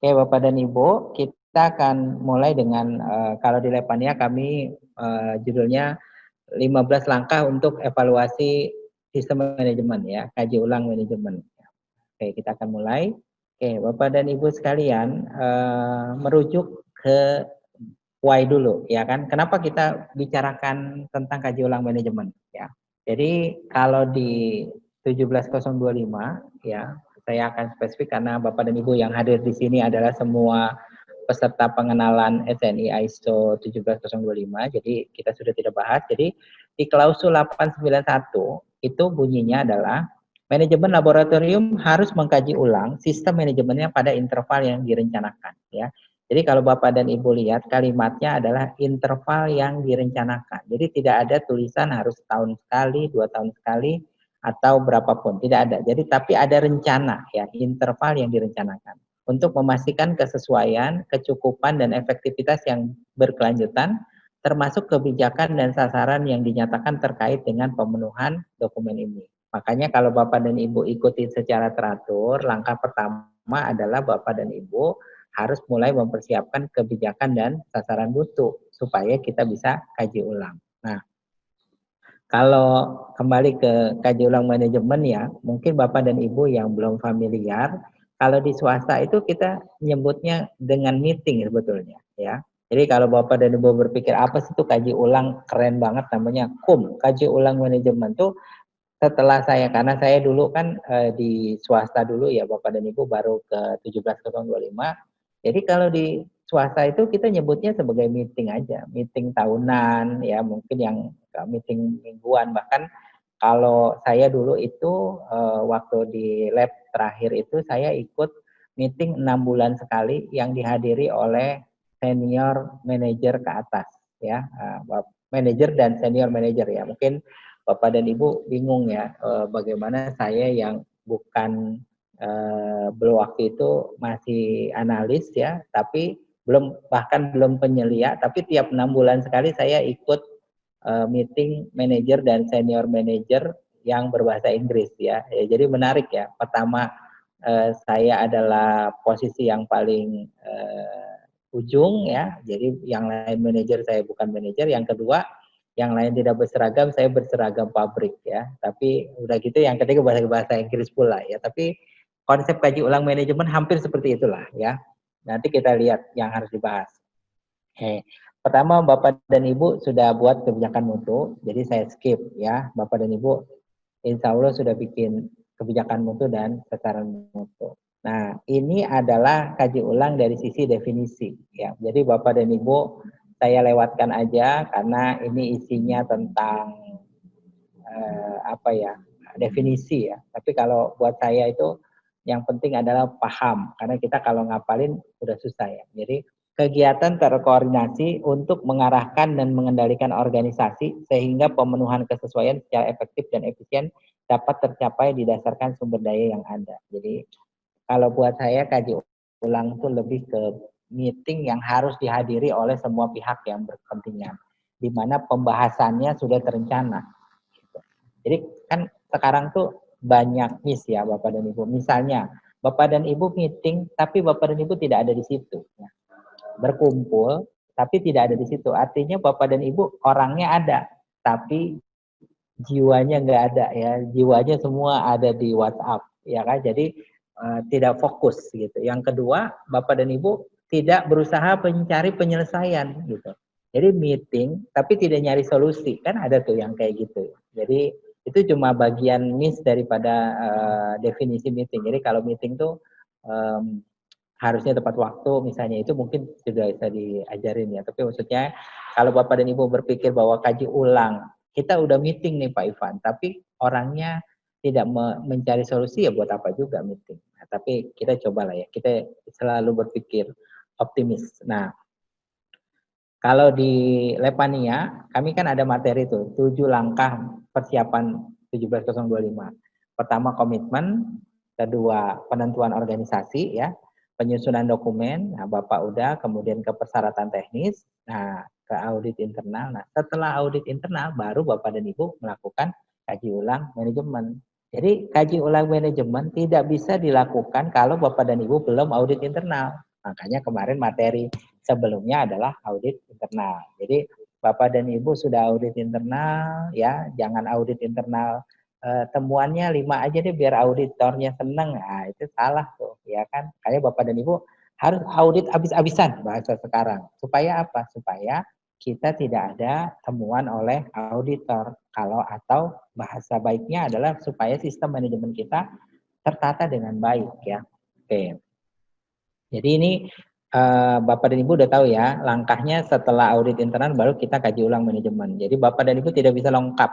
Oke, Bapak dan Ibu, kita akan mulai dengan kalau di Lepania kami judulnya 15 langkah untuk evaluasi sistem manajemen ya, kaji ulang manajemen. Oke, kita akan mulai. Oke, Bapak dan Ibu sekalian, merujuk ke why dulu ya kan. Kenapa kita bicarakan tentang kaji ulang manajemen ya. Jadi kalau di 17025 ya, saya akan spesifik karena Bapak dan Ibu yang hadir di sini adalah semua peserta pengenalan SNI ISO 17025. Jadi kita sudah tidak bahas. Jadi di klausul 891 itu bunyinya adalah manajemen laboratorium harus mengkaji ulang sistem manajemennya pada interval yang direncanakan ya. Jadi kalau Bapak dan Ibu lihat kalimatnya adalah interval yang direncanakan. Jadi tidak ada tulisan harus setahun sekali, 2 tahun sekali, atau berapapun. Tidak ada. Jadi tapi ada rencana ya, interval yang direncanakan. Untuk memastikan kesesuaian, kecukupan, dan efektivitas yang berkelanjutan, termasuk kebijakan dan sasaran yang dinyatakan terkait dengan pemenuhan dokumen ini. Makanya kalau Bapak dan Ibu ikuti secara teratur, langkah pertama adalah Bapak dan Ibu harus mulai mempersiapkan kebijakan dan sasaran mutu supaya kita bisa kaji ulang. Nah, kalau kembali ke kaji ulang manajemen ya, mungkin Bapak dan Ibu yang belum familiar, kalau di swasta itu kita nyebutnya dengan meeting sebetulnya ya. Jadi kalau Bapak dan Ibu berpikir apa sih itu kaji ulang, keren banget namanya KUM, kaji ulang manajemen tuh setelah saya, karena saya dulu kan di swasta dulu ya Bapak dan Ibu baru ke 17025. Jadi kalau di swasta itu kita nyebutnya sebagai meeting aja, meeting tahunan ya, mungkin yang meeting mingguan. Bahkan kalau saya dulu itu waktu di lab terakhir itu saya ikut meeting 6 bulan sekali yang dihadiri oleh senior manajer ke atas ya, manajer dan senior manajer ya. Mungkin Bapak dan Ibu bingung ya bagaimana saya yang bukan waktu itu masih analis ya, tapi bahkan belum penyelia, tapi tiap 6 bulan sekali saya ikut meeting manajer dan senior manajer yang berbahasa Inggris ya. Jadi menarik ya. Pertama saya adalah posisi yang paling ujung ya. Jadi yang lain manajer, saya bukan manajer. Yang kedua, yang lain tidak berseragam, saya berseragam pabrik ya. Tapi udah gitu yang ketiga bahasa Inggris pula ya. Tapi konsep kaji ulang manajemen hampir seperti itulah ya. Nanti kita lihat yang harus dibahas. Pertama, Bapak dan Ibu sudah buat kebijakan mutu, jadi saya skip ya. Bapak dan Ibu insya Allah sudah bikin kebijakan mutu dan sasaran mutu. Nah, ini adalah kaji ulang dari sisi definisi ya. Jadi Bapak dan Ibu saya lewatkan aja karena ini isinya tentang definisi ya. Tapi kalau buat saya itu yang penting adalah paham, karena kita kalau ngapalin udah susah ya. Jadi kegiatan terkoordinasi untuk mengarahkan dan mengendalikan organisasi sehingga pemenuhan kesesuaian secara efektif dan efisien dapat tercapai didasarkan sumber daya yang ada. Jadi kalau buat saya kaji ulang itu lebih ke meeting yang harus dihadiri oleh semua pihak yang berkepentingan, di mana pembahasannya sudah terencana. Jadi kan sekarang tuh banyak miss ya Bapak dan Ibu. Misalnya Bapak dan Ibu meeting, tapi Bapak dan Ibu tidak ada di situ. Ya. Berkumpul, tapi tidak ada di situ. Artinya Bapak dan Ibu orangnya ada, tapi jiwanya nggak ada ya. Jiwanya semua ada di WhatsApp, ya kan? Jadi tidak fokus gitu. Yang kedua, Bapak dan Ibu tidak berusaha mencari penyelesaian gitu. Jadi meeting, tapi tidak nyari solusi. Kan ada tuh yang kayak gitu. Jadi itu cuma bagian miss daripada definisi meeting. Jadi kalau meeting tuh harusnya tepat waktu misalnya, itu mungkin sudah bisa diajarin ya. Tapi maksudnya kalau Bapak dan Ibu berpikir bahwa kaji ulang, kita udah meeting nih Pak Ivan, tapi orangnya tidak mencari solusi, ya buat apa juga meeting. Nah, tapi kita cobalah ya, kita selalu berpikir optimis. Nah, kalau di Lepania, kami kan ada materi itu, 7 langkah persiapan 17025. Pertama komitmen, kedua penentuan organisasi ya, penyusunan dokumen, nah Bapak udah, kemudian ke persyaratan teknis, nah ke audit internal. Nah setelah audit internal baru Bapak dan Ibu melakukan kaji ulang manajemen. Jadi kaji ulang manajemen tidak bisa dilakukan kalau Bapak dan Ibu belum audit internal. Makanya kemarin materi sebelumnya adalah audit internal. Jadi Bapak dan Ibu sudah audit internal, ya, jangan audit internal temuannya 5 aja deh biar auditornya seneng. Nah, itu salah tuh, ya kan? Kayak Bapak dan Ibu harus audit habis-habisan bahasa sekarang. Supaya apa? Supaya kita tidak ada temuan oleh auditor. Atau bahasa baiknya adalah supaya sistem manajemen kita tertata dengan baik, ya. Oke. Jadi ini Bapak dan Ibu udah tahu ya, langkahnya setelah audit internal baru kita kaji ulang manajemen. Jadi Bapak dan Ibu tidak bisa lengkap,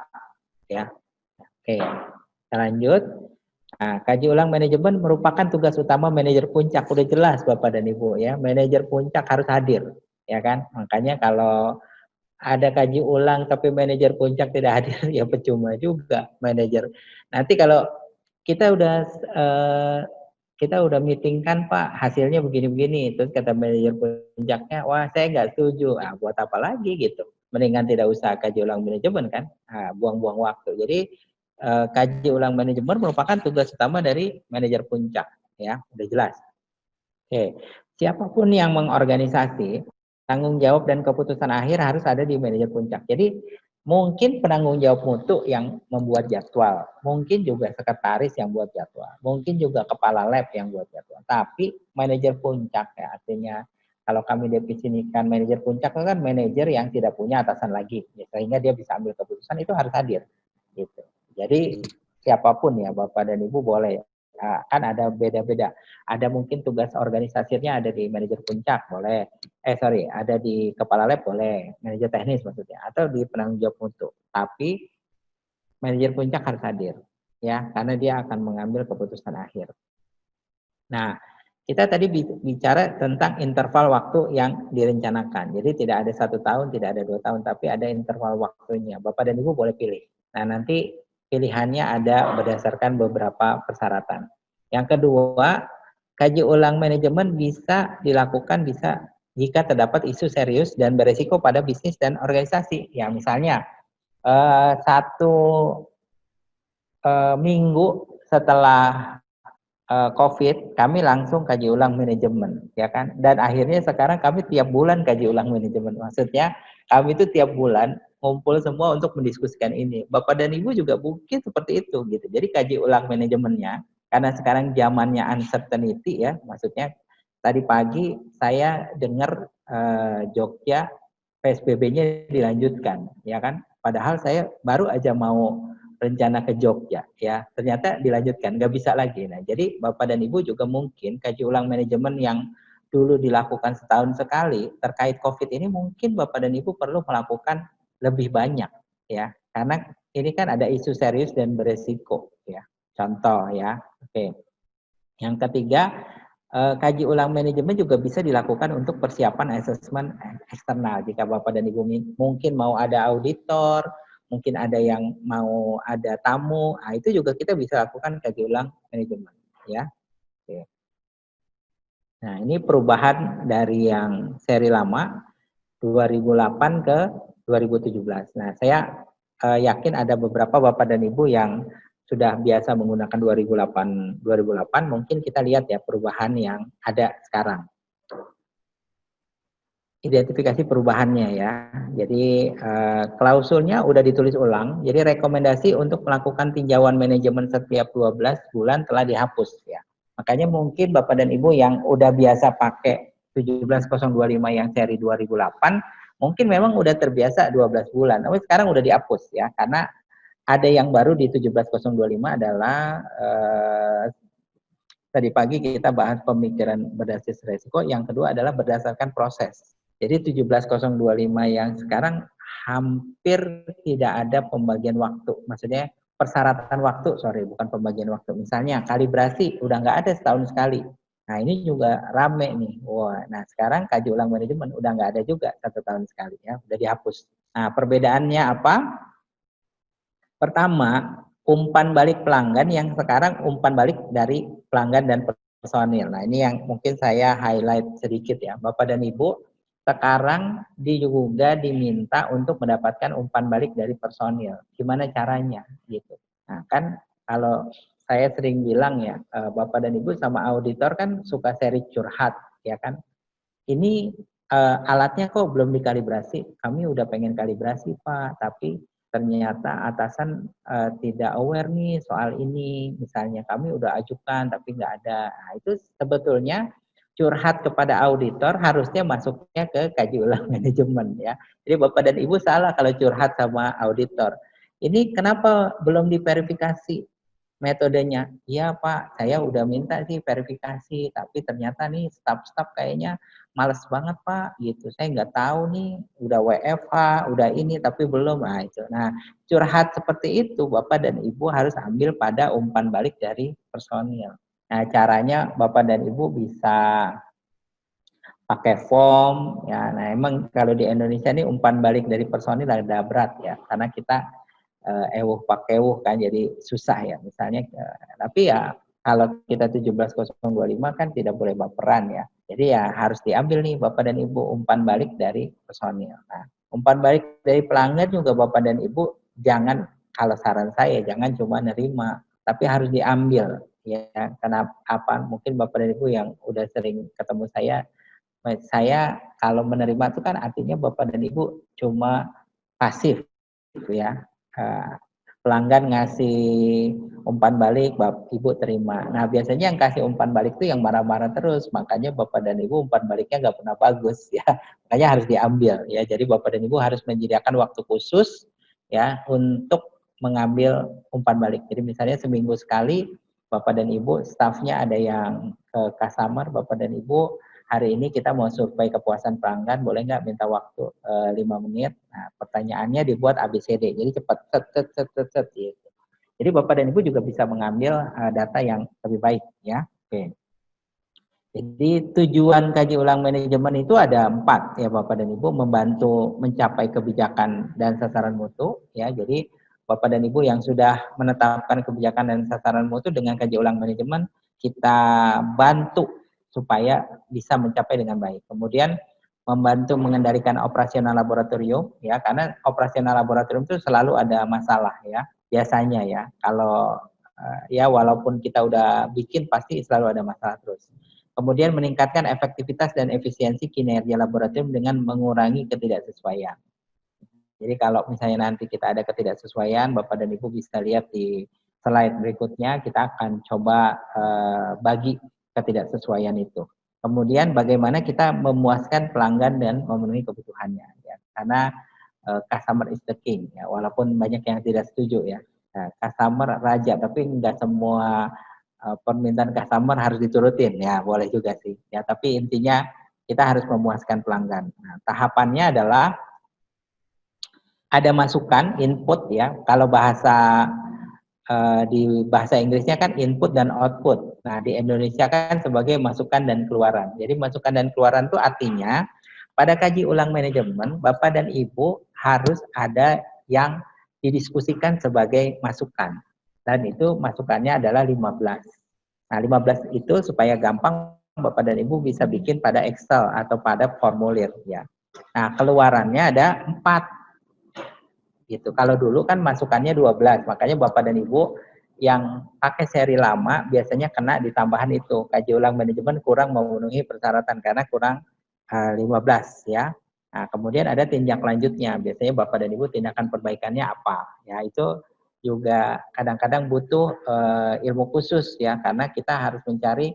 ya. Oke, kita lanjut. Nah, kaji ulang manajemen merupakan tugas utama manajer puncak. Udah jelas Bapak dan Ibu ya, manajer puncak harus hadir, ya kan? Makanya kalau ada kaji ulang tapi manajer puncak tidak hadir, ya percuma juga manajer. Nanti kalau kita udah eh, kita udah meeting kan Pak, hasilnya begini-begini. Terus kata manajer puncaknya, wah saya nggak setuju. Ah, buat apa lagi gitu? Mendingan tidak usah kaji ulang manajemen kan? Ah, buang-buang waktu. Jadi kaji ulang manajemen merupakan tugas utama dari manajer puncak. Ya, udah jelas. Oke, siapapun yang mengorganisasi, tanggung jawab dan keputusan akhir harus ada di manajer puncak. Jadi mungkin penanggung jawab mutu yang membuat jadwal, mungkin juga sekretaris yang buat jadwal, mungkin juga kepala lab yang buat jadwal. Tapi manajer puncak ya artinya kalau kami definisikan manajer puncak kan manajer yang tidak punya atasan lagi, ya, sehingga dia bisa ambil keputusan itu harus hadir. Gitu. Jadi siapapun ya Bapak dan Ibu boleh. Nah, kan ada beda-beda. Ada mungkin tugas organisasinya ada di manajer puncak, boleh. Ada di kepala lab, boleh. Manajer teknis maksudnya. Atau di penanggung jawab mutu. Tapi manajer puncak harus hadir. Ya, karena dia akan mengambil keputusan akhir. Nah, kita tadi bicara tentang interval waktu yang direncanakan. Jadi tidak ada 1 tahun, tidak ada 2 tahun, tapi ada interval waktunya. Bapak dan Ibu boleh pilih. Nah, nanti pilihannya ada berdasarkan beberapa persyaratan. Yang kedua, kaji ulang manajemen bisa dilakukan jika terdapat isu serius dan beresiko pada bisnis dan organisasi. Ya, misalnya 1 minggu setelah COVID, kami langsung kaji ulang manajemen, ya kan? Dan akhirnya sekarang kami tiap bulan kaji ulang manajemen. Maksudnya kami itu tiap bulan ngumpul semua untuk mendiskusikan ini. Bapak dan Ibu juga mungkin seperti itu gitu. Jadi kaji ulang manajemennya karena sekarang zamannya uncertainty ya, maksudnya tadi pagi saya dengar Jogja PSBB-nya dilanjutkan, ya kan? Padahal saya baru aja mau rencana ke Jogja, ya ternyata dilanjutkan, nggak bisa lagi. Nah, jadi Bapak dan Ibu juga mungkin kaji ulang manajemen yang dulu dilakukan setahun sekali terkait COVID ini mungkin Bapak dan Ibu perlu melakukan lebih banyak, ya karena ini kan ada isu serius dan beresiko, ya. Contoh ya, oke. Yang ketiga, kaji ulang manajemen juga bisa dilakukan untuk persiapan asesmen eksternal. Jika Bapak dan Ibu mungkin mau ada auditor, mungkin ada yang mau ada tamu, nah itu juga kita bisa lakukan kaji ulang manajemen. Ya. Oke. Nah ini perubahan dari yang seri lama 2008 ke 2017. Nah saya yakin ada beberapa Bapak dan Ibu yang sudah biasa menggunakan 2008 mungkin kita lihat ya perubahan yang ada sekarang. Identifikasi perubahannya ya. Jadi klausulnya udah ditulis ulang. Jadi rekomendasi untuk melakukan tinjauan manajemen setiap 12 bulan telah dihapus ya. Makanya mungkin Bapak dan Ibu yang udah biasa pakai 17025 yang seri 2008 mungkin memang udah terbiasa 12 bulan. Tapi sekarang udah dihapus ya karena ada yang baru di 17025 adalah tadi pagi kita bahas pemikiran berbasis resiko, yang kedua adalah berdasarkan proses. Jadi 17025 yang sekarang hampir tidak ada pembagian waktu. Maksudnya persyaratan waktu, bukan pembagian waktu. Misalnya kalibrasi udah nggak ada setahun sekali. Nah ini juga rame nih. Wah, nah sekarang kaji ulang manajemen udah nggak ada juga 1 tahun sekali ya, udah dihapus. Nah perbedaannya apa? Pertama, umpan balik pelanggan yang sekarang umpan balik dari pelanggan dan personil. Nah, ini yang mungkin saya highlight sedikit ya. Bapak dan Ibu, sekarang juga diminta untuk mendapatkan umpan balik dari personil. Gimana caranya gitu. Nah, kan kalau saya sering bilang ya, Bapak dan Ibu sama auditor kan suka seri curhat, ya kan. ini alatnya kok belum dikalibrasi, kami udah pengen kalibrasi Pak, tapi ternyata atasan tidak aware nih soal ini, misalnya kami udah ajukan tapi nggak ada. Nah, itu sebetulnya curhat kepada auditor harusnya masuknya ke kaji ulang manajemen ya. Jadi Bapak dan Ibu salah kalau curhat sama auditor. Ini kenapa belum diverifikasi metodenya? Iya Pak, saya udah minta sih verifikasi, tapi ternyata nih staf-staf kayaknya males banget Pak, gitu. Saya nggak tahu nih, udah WFH, udah ini, tapi belum. Nah, itu. Nah, curhat seperti itu, Bapak dan Ibu harus ambil pada umpan balik dari personil. Nah, caranya Bapak dan Ibu bisa pakai form, ya. Nah, emang kalau di Indonesia ini umpan balik dari personil ada berat ya, karena kita ewuh pakewuh kan, jadi susah ya. Misalnya, tapi ya kalau kita 17.025 kan tidak boleh baperan ya. Jadi ya harus diambil nih Bapak dan Ibu umpan balik dari personil. Nah, umpan balik dari pelanggan juga Bapak dan Ibu jangan, kalau saran saya jangan cuma nerima, tapi harus diambil ya. Kenapa? Apa? Mungkin Bapak dan Ibu yang udah sering ketemu saya kalau menerima itu kan artinya Bapak dan Ibu cuma pasif ya. Pelanggan ngasih umpan balik, Ibu terima. Nah, biasanya yang kasih umpan balik itu yang marah-marah terus, makanya Bapak dan Ibu umpan baliknya nggak pernah bagus ya, makanya harus diambil ya. Jadi Bapak dan Ibu harus menyediakan waktu khusus ya untuk mengambil umpan balik. Jadi misalnya seminggu sekali Bapak dan Ibu, stafnya ada yang ke customer, Bapak dan Ibu hari ini kita mau survei kepuasan pelanggan, boleh nggak minta waktu 5 menit? Nah, pertanyaannya dibuat ABCD, jadi cepat, set, gitu. Jadi Bapak dan Ibu juga bisa mengambil data yang lebih baik, ya. Oke. Jadi tujuan kaji ulang manajemen itu ada 4 ya Bapak dan Ibu, membantu mencapai kebijakan dan sasaran mutu, ya. Jadi Bapak dan Ibu yang sudah menetapkan kebijakan dan sasaran mutu dengan kaji ulang manajemen, kita bantu supaya bisa mencapai dengan baik. Kemudian membantu mengendalikan operasional laboratorium ya, karena operasional laboratorium itu selalu ada masalah ya, biasanya ya. Kalau ya walaupun kita udah bikin pasti selalu ada masalah terus. Kemudian meningkatkan efektivitas dan efisiensi kinerja laboratorium dengan mengurangi ketidaksesuaian. Jadi kalau misalnya nanti kita ada ketidaksesuaian, Bapak dan Ibu bisa lihat di slide berikutnya, kita akan coba bagi ketidaksesuaian itu. Kemudian bagaimana kita memuaskan pelanggan dan memenuhi kebutuhannya. Ya. Karena customer is the king, ya. Walaupun banyak yang tidak setuju ya. Nah, customer raja, tapi nggak semua permintaan customer harus diturutin. Ya boleh juga sih. Ya, tapi intinya kita harus memuaskan pelanggan. Nah, tahapannya adalah ada masukan, input ya. Kalau di bahasa Inggrisnya kan input dan output. Nah, di Indonesia kan sebagai masukan dan keluaran. Jadi masukan dan keluaran itu artinya pada kaji ulang manajemen, Bapak dan Ibu harus ada yang didiskusikan sebagai masukan. Dan itu masukannya adalah 15. Nah, 15 itu supaya gampang Bapak dan Ibu bisa bikin pada Excel atau pada formulir ya. Nah, keluarannya ada 4 gitu. Kalau dulu kan masukannya 12, makanya Bapak dan Ibu yang pakai seri lama biasanya kena di tambahan itu. Kaji ulang manajemen kurang memenuhi persyaratan karena kurang 15 ya. Nah, kemudian ada tindak lanjutnya. Biasanya Bapak dan Ibu tindakan perbaikannya apa? Ya, itu juga kadang-kadang butuh ilmu khusus ya, karena kita harus mencari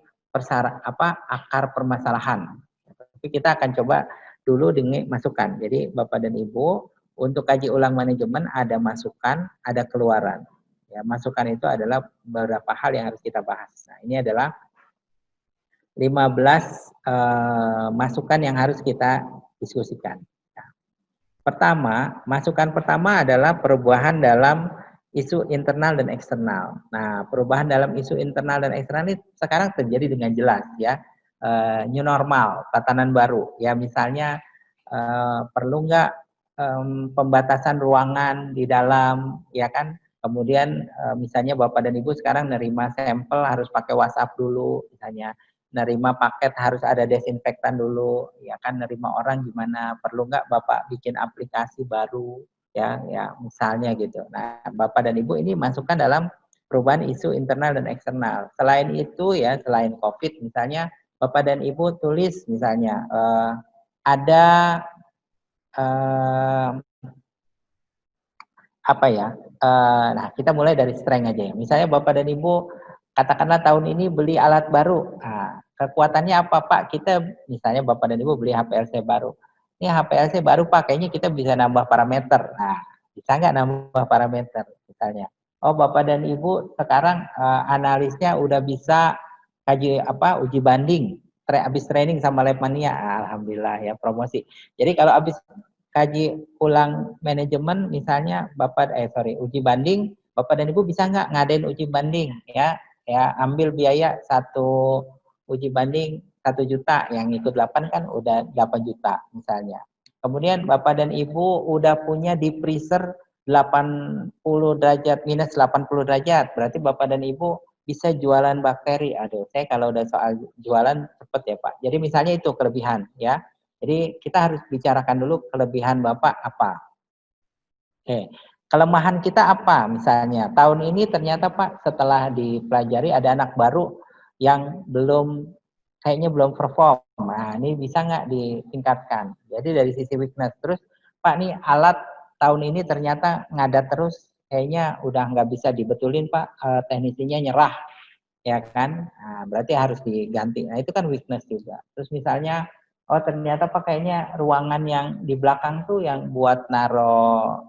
akar permasalahan. Tapi kita akan coba dulu dengan masukan. Jadi Bapak dan Ibu untuk kaji ulang manajemen ada masukan, ada keluaran. Ya, masukan itu adalah beberapa hal yang harus kita bahas. Nah, ini adalah 15 masukan yang harus kita diskusikan. Nah, masukan pertama adalah perubahan dalam isu internal dan eksternal. Nah, perubahan dalam isu internal dan eksternal ini sekarang terjadi dengan jelas ya. New normal, tatanan baru. Ya, misalnya perlu nggak pembatasan ruangan di dalam, ya kan? Kemudian misalnya Bapak dan Ibu sekarang nerima sampel harus pakai WhatsApp dulu, misalnya nerima paket harus ada desinfektan dulu, ya kan? Nerima orang gimana? Perlu nggak Bapak bikin aplikasi baru, ya misalnya gitu. Nah, Bapak dan Ibu ini masukkan dalam perubahan isu internal dan eksternal. Selain itu ya, selain COVID misalnya Bapak dan Ibu tulis misalnya ada apa ya? Nah, kita mulai dari strength aja ya. Misalnya Bapak dan Ibu katakanlah tahun ini beli alat baru. Nah, kekuatannya apa Pak? Kita misalnya Bapak dan Ibu beli HPLC baru. Ini HPLC baru Pak, kayaknya kita bisa nambah parameter. Nah, bisa nggak nambah parameter misalnya? Oh, Bapak dan Ibu sekarang analisnya udah bisa kaji apa uji banding. Habis training sama Labmania, alhamdulillah ya promosi. Jadi kalau habis kaji ulang manajemen misalnya uji banding, Bapak dan Ibu bisa nggak ngadain uji banding ya ambil biaya satu uji banding 1 juta, yang ikut 8 kan udah 8 juta misalnya. Kemudian Bapak dan Ibu udah punya deep freezer 80 derajat minus 80 derajat, berarti Bapak dan Ibu bisa jualan bakteri. Aduh, saya kalau udah soal jualan cepet ya Pak. Jadi misalnya itu kelebihan ya. Jadi kita harus bicarakan dulu kelebihan Bapak apa. Oke. Kelemahan kita apa misalnya? Tahun ini ternyata Pak setelah dipelajari ada anak baru yang kayaknya belum perform. Nah, ini bisa nggak ditingkatkan? Jadi dari sisi weakness. Terus Pak nih alat tahun ini ternyata ngadat terus, kayaknya udah nggak bisa dibetulin Pak, teknisinya nyerah. Ya kan? Nah, berarti harus diganti. Nah, itu kan weakness juga. Terus misalnya oh ternyata Pak kayaknya ruangan yang di belakang tuh yang buat naro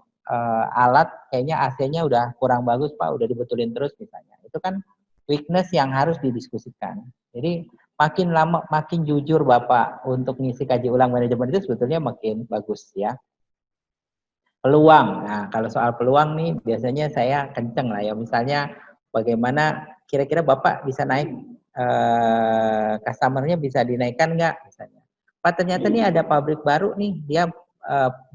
alat kayaknya AC-nya udah kurang bagus Pak, udah dibetulin terus misalnya. Itu kan weakness yang harus didiskusikan. Jadi makin lama makin jujur Bapak untuk ngisi kaji ulang manajemen itu sebetulnya makin bagus ya. Peluang. Nah, kalau soal peluang nih biasanya saya kenceng lah ya. Misalnya bagaimana kira-kira Bapak bisa naik customer-nya bisa dinaikkan nggak misalnya. Pak ternyata nih ada pabrik baru nih, dia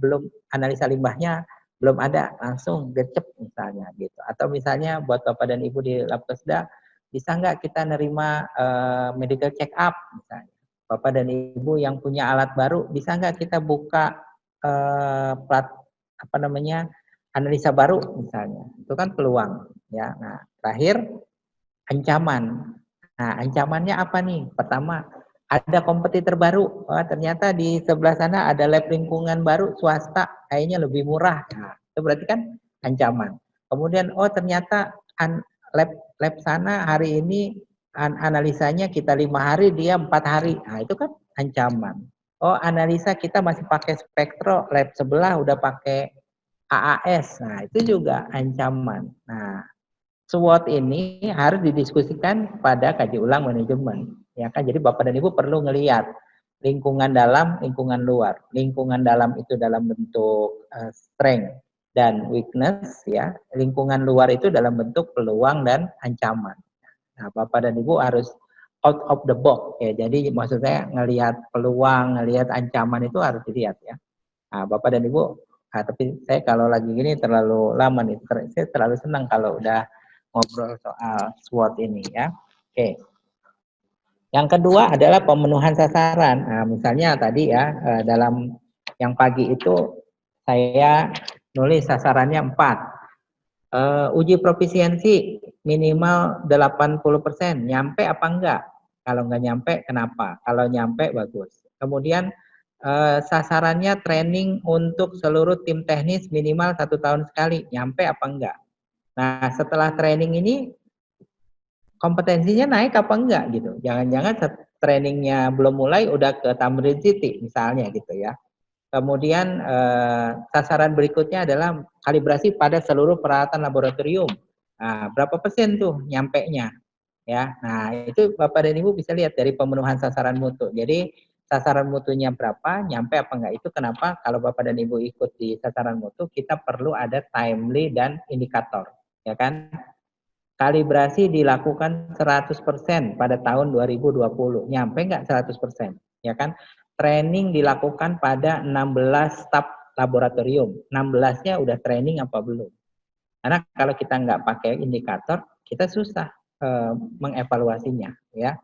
belum analisa limbahnya belum ada, langsung gercep misalnya gitu. Atau misalnya buat Bapak dan Ibu di Labkesda, bisa nggak kita nerima medical check up misalnya. Bapak dan Ibu yang punya alat baru, bisa nggak kita buka analisa baru misalnya. Itu kan peluang ya. Nah, terakhir ancaman. Nah, ancamannya apa nih? Pertama, ada kompetitor baru. Wah, ternyata di sebelah sana ada lab lingkungan baru swasta, kayaknya lebih murah. Nah, itu berarti kan ancaman. Kemudian ternyata lab sana hari ini analisanya kita 5 hari, dia 4 hari. Nah, itu kan ancaman. Analisa kita masih pakai spektro, lab sebelah udah pakai AAS. Nah, itu juga ancaman. Nah, SWOT ini harus didiskusikan pada kaji ulang manajemen. Ya kan, jadi Bapak dan Ibu perlu ngelihat lingkungan dalam, lingkungan luar. Lingkungan dalam itu dalam bentuk strength dan weakness, ya. Lingkungan luar itu dalam bentuk peluang dan ancaman. Nah, Bapak dan Ibu harus out of the box, ya. Jadi maksud saya ngelihat peluang, ngelihat ancaman itu harus dilihat, ya. Nah, Bapak dan Ibu, tapi saya kalau lagi gini terlalu lama nih, saya terlalu senang kalau udah ngobrol soal SWOT ini ya. Oke. Yang kedua adalah pemenuhan sasaran. Nah, misalnya tadi ya dalam yang pagi itu saya nulis sasarannya 4. Uji profisiensi minimal 80%. Nyampe apa enggak? Kalau enggak nyampe kenapa? Kalau nyampe bagus. Kemudian sasarannya training untuk seluruh tim teknis minimal 1 tahun sekali. Nyampe apa enggak? Nah, setelah training ini kompetensinya naik apa enggak gitu. Jangan-jangan trainingnya belum mulai udah ke Tamrin City misalnya gitu ya. Kemudian sasaran berikutnya adalah kalibrasi pada seluruh peralatan laboratorium. Nah, berapa persen tuh nyampe-nya? Ya. Nah, itu Bapak dan Ibu bisa lihat dari pemenuhan sasaran mutu. Jadi sasaran mutunya berapa, nyampe apa enggak. Itu kenapa kalau Bapak dan Ibu ikut di sasaran mutu, kita perlu ada timely dan indikator, ya kan? Kalibrasi dilakukan 100% pada tahun 2020. Nyampe nggak 100%? Ya kan? Training dilakukan pada 16 staf laboratorium. 16-nya udah training apa belum? Karena kalau kita nggak pakai indikator, kita susah mengevaluasinya. Ya.